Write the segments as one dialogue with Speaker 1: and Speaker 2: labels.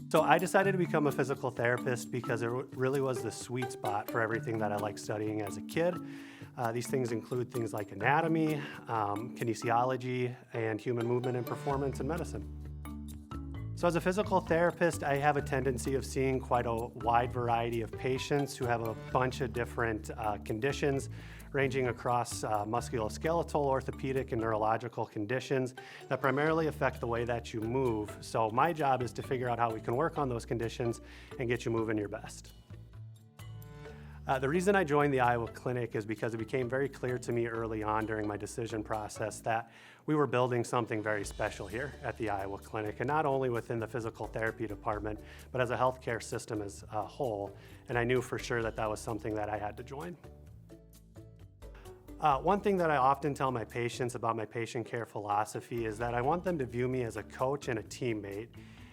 Speaker 1: So I decided to become a physical therapist because it really was the sweet spot for everything that I liked studying as a kid. These things include things like anatomy, kinesiology, and human movement and performance in medicine. So as a physical therapist, I have a tendency of seeing quite a wide variety of patients who have a bunch of different conditions, ranging across musculoskeletal, orthopedic, and neurological conditions that primarily affect the way that you move. So my job is to figure out how we can work on those conditions and get you moving your best. The reason I joined the Iowa Clinic is because it became very clear to me early on during my decision process that we were building something very special here at the Iowa Clinic, and not only within the physical therapy department, but as a healthcare system as a whole. And I knew for sure that that was something that I had to join. One thing that I often tell my patients about my patient care philosophy is that I want them to view me as a coach and a teammate.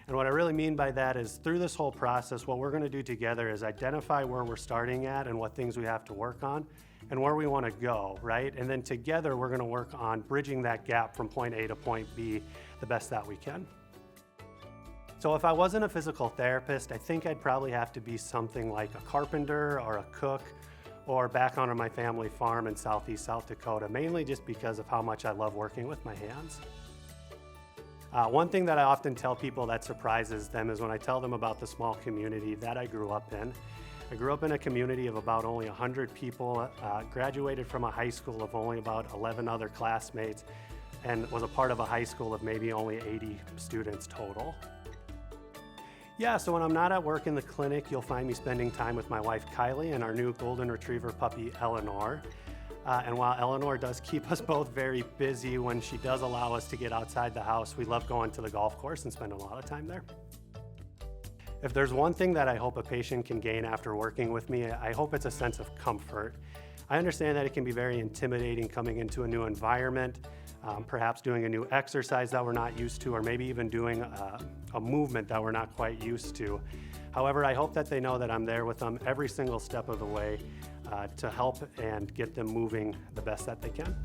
Speaker 1: And what I really mean by that is through this whole process, what we're going to do together is identify where we're starting at and what things we have to work on and where we want to go, right? And then together we're going to work on bridging that gap from point A to point B the best that we can. So if I wasn't a physical therapist, I think I'd probably have to be something like a carpenter or a cook or back on my family farm in southeast South Dakota, mainly just because of how much I love working with my hands. One thing that I often tell people that surprises them is when I tell them about the small community that I grew up in. I grew up in a community of about only 100 people, graduated from a high school of only about 11 other classmates, and was a part of a high school of maybe only 80 students total. Yeah, so when I'm not at work in the clinic, you'll find me spending time with my wife Kylie and our new golden retriever puppy Eleanor. And while Eleanor does keep us both very busy, when she does allow us to get outside the house, we love going to the golf course and spend a lot of time there. If there's one thing that I hope a patient can gain after working with me, I hope it's a sense of comfort. I understand that it can be very intimidating coming into a new environment, perhaps doing a new exercise that we're not used to, or maybe even doing a movement that we're not quite used to. However, I hope that they know that I'm there with them every single step of the way to help and get them moving the best that they can.